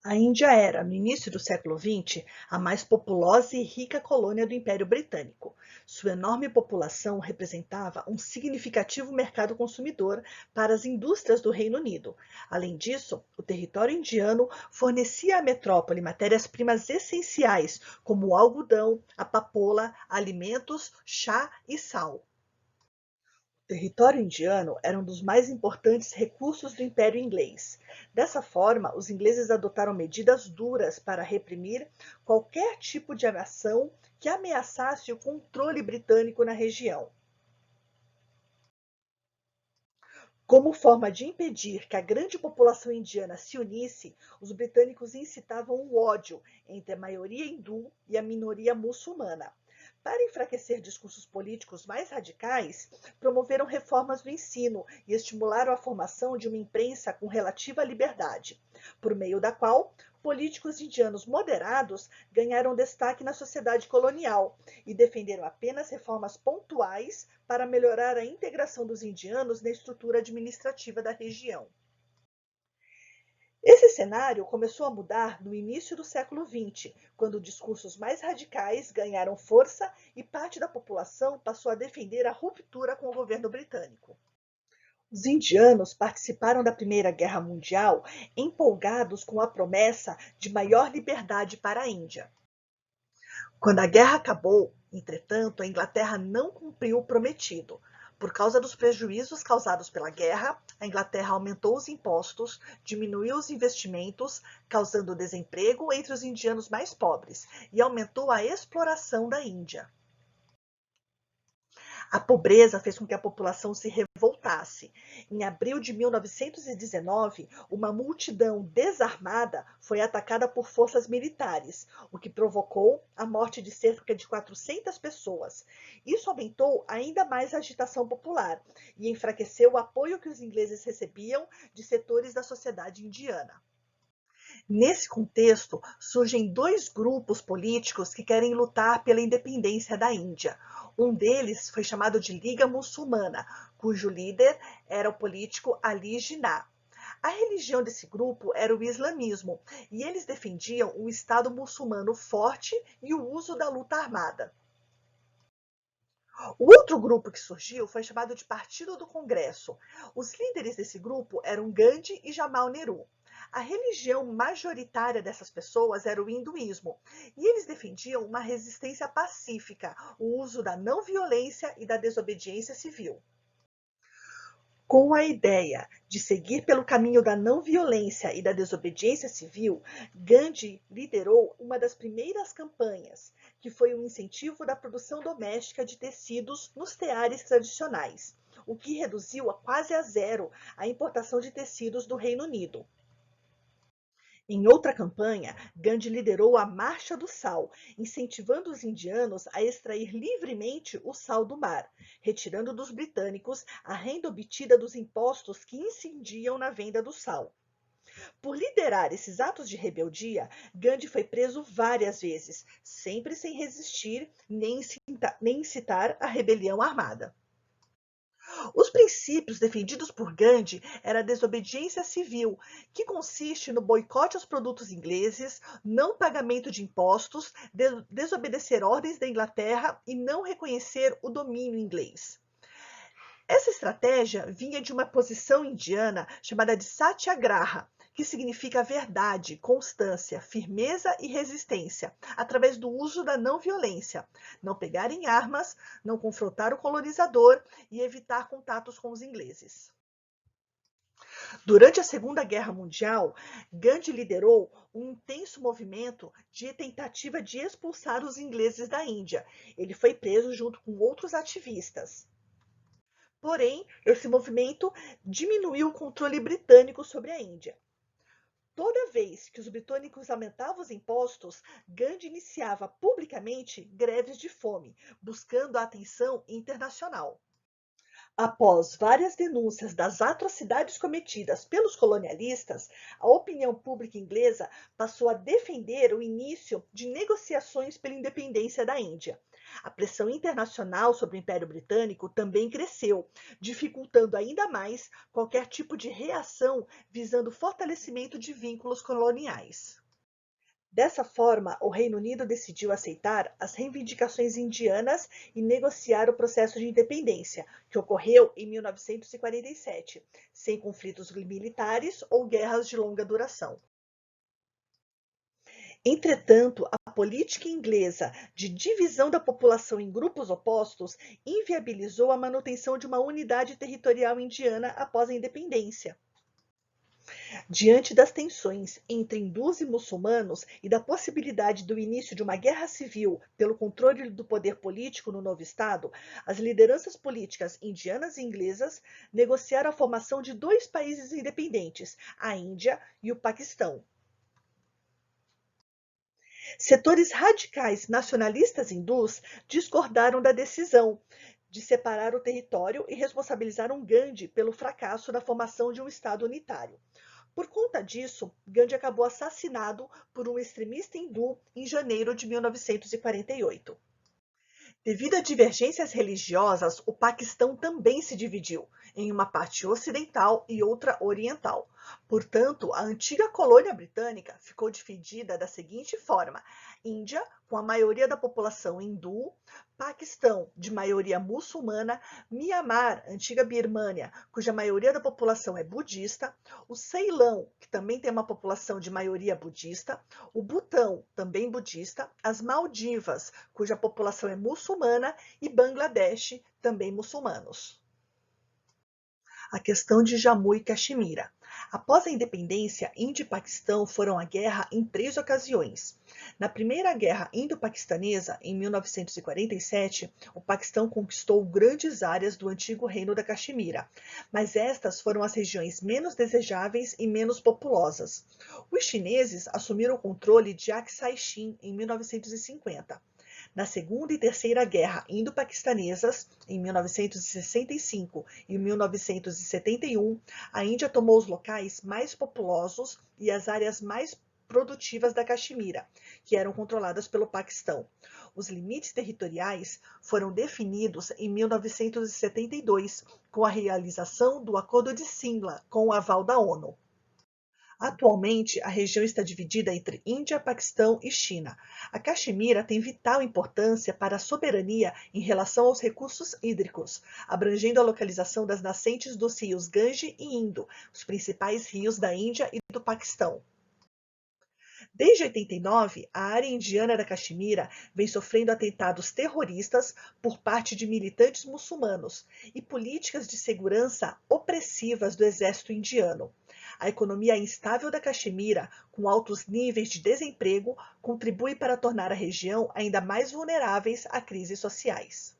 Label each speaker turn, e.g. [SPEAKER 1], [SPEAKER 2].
[SPEAKER 1] A Índia era, no início do século XX, a mais populosa e rica colônia do Império Britânico. Sua enorme população representava um significativo mercado consumidor para as indústrias do Reino Unido. Além disso, o território indiano fornecia à metrópole matérias-primas essenciais, como o algodão, a papoula, alimentos, chá e sal. O território indiano era um dos mais importantes recursos do Império Inglês. Dessa forma, os ingleses adotaram medidas duras para reprimir qualquer tipo de ação que ameaçasse o controle britânico na região. Como forma de impedir que a grande população indiana se unisse, os britânicos incitavam o ódio entre a maioria hindu e a minoria muçulmana. Para enfraquecer discursos políticos mais radicais, promoveram reformas do ensino e estimularam a formação de uma imprensa com relativa liberdade, por meio da qual políticos indianos moderados ganharam destaque na sociedade colonial e defenderam apenas reformas pontuais para melhorar a integração dos indianos na estrutura administrativa da região. Esse cenário começou a mudar no início do século XX, quando discursos mais radicais ganharam força e parte da população passou a defender a ruptura com o governo britânico. Os indianos participaram da Primeira Guerra Mundial empolgados com a promessa de maior liberdade para a Índia. Quando a guerra acabou, entretanto, a Inglaterra não cumpriu o prometido. Por causa dos prejuízos causados pela guerra, a Inglaterra aumentou os impostos, diminuiu os investimentos, causando desemprego entre os indianos mais pobres, e aumentou a exploração da Índia. A pobreza fez com que a população se revoltasse. Em abril de 1919, uma multidão desarmada foi atacada por forças militares, o que provocou a morte de cerca de 400 pessoas. Isso aumentou ainda mais a agitação popular e enfraqueceu o apoio que os ingleses recebiam de setores da sociedade indiana. Nesse contexto, surgem dois grupos políticos que querem lutar pela independência da Índia. Um deles foi chamado de Liga Muçulmana, cujo líder era o político Ali Jinnah. A religião desse grupo era o islamismo, e eles defendiam um Estado muçulmano forte e o uso da luta armada. O outro grupo que surgiu foi chamado de Partido do Congresso. Os líderes desse grupo eram Gandhi e Jamal Nehru. A religião majoritária dessas pessoas era o hinduísmo, e eles defendiam uma resistência pacífica, o uso da não violência e da desobediência civil. Com a ideia de seguir pelo caminho da não violência e da desobediência civil, Gandhi liderou uma das primeiras campanhas, que foi o incentivo da produção doméstica de tecidos nos teares tradicionais, o que reduziu a quase a zero a importação de tecidos do Reino Unido. Em outra campanha, Gandhi liderou a Marcha do Sal, incentivando os indianos a extrair livremente o sal do mar, retirando dos britânicos a renda obtida dos impostos que incidiam na venda do sal. Por liderar esses atos de rebeldia, Gandhi foi preso várias vezes, sempre sem resistir nem incitar a rebelião armada. Os princípios defendidos por Gandhi era a desobediência civil, que consiste no boicote aos produtos ingleses, não pagamento de impostos, desobedecer ordens da Inglaterra e não reconhecer o domínio inglês. Essa estratégia vinha de uma posição indiana chamada de Satyagraha, que significa verdade, constância, firmeza e resistência, através do uso da não violência, não pegar em armas, não confrontar o colonizador e evitar contatos com os ingleses. Durante a Segunda Guerra Mundial, Gandhi liderou um intenso movimento de tentativa de expulsar os ingleses da Índia. Ele foi preso junto com outros ativistas. Porém, esse movimento diminuiu o controle britânico sobre a Índia. Toda vez que os britânicos aumentavam os impostos, Gandhi iniciava publicamente greves de fome, buscando a atenção internacional. Após várias denúncias das atrocidades cometidas pelos colonialistas, a opinião pública inglesa passou a defender o início de negociações pela independência da Índia. A pressão internacional sobre o Império Britânico também cresceu, dificultando ainda mais qualquer tipo de reação visando o fortalecimento de vínculos coloniais. Dessa forma, o Reino Unido decidiu aceitar as reivindicações indianas e negociar o processo de independência, que ocorreu em 1947, sem conflitos militares ou guerras de longa duração. Entretanto, a política inglesa de divisão da população em grupos opostos inviabilizou a manutenção de uma unidade territorial indiana após a independência. Diante das tensões entre hindus e muçulmanos e da possibilidade do início de uma guerra civil pelo controle do poder político no novo Estado, as lideranças políticas indianas e inglesas negociaram a formação de dois países independentes, a Índia e o Paquistão. Setores radicais nacionalistas hindus discordaram da decisão de separar o território e responsabilizaram Gandhi pelo fracasso da formação de um Estado unitário. Por conta disso, Gandhi acabou assassinado por um extremista hindu em janeiro de 1948. Devido a divergências religiosas, o Paquistão também se dividiu em uma parte ocidental e outra oriental. Portanto, a antiga colônia britânica ficou dividida da seguinte forma: Índia, com a maioria da população hindu, Paquistão, de maioria muçulmana, Mianmar, antiga Birmânia, cuja maioria da população é budista, o Ceilão, que também tem uma população de maioria budista, o Butão, também budista, as Maldivas, cuja população é muçulmana, e Bangladesh, também muçulmanos. A questão de Jammu e Caxemira. Após a independência, Índia e Paquistão foram à guerra em 3 ocasiões. Na Primeira Guerra Indo-Paquistanesa, em 1947, o Paquistão conquistou grandes áreas do antigo Reino da Caxemira, mas estas foram as regiões menos desejáveis e menos populosas. Os chineses assumiram o controle de Aksai Chin em 1950. Na Segunda e Terceira Guerra Indo-Paquistanesas, em 1965 e 1971, a Índia tomou os locais mais populosos e as áreas mais produtivas da Caxemira, que eram controladas pelo Paquistão. Os limites territoriais foram definidos em 1972, com a realização do Acordo de Simla, com o aval da ONU. Atualmente, a região está dividida entre Índia, Paquistão e China. A Caxemira tem vital importância para a soberania em relação aos recursos hídricos, abrangendo a localização das nascentes dos rios Gange e Indo, os principais rios da Índia e do Paquistão. Desde 89, a área indiana da Caxemira vem sofrendo atentados terroristas por parte de militantes muçulmanos e políticas de segurança opressivas do exército indiano. A economia instável da Caxemira, com altos níveis de desemprego, contribui para tornar a região ainda mais vulneráveis a crises sociais.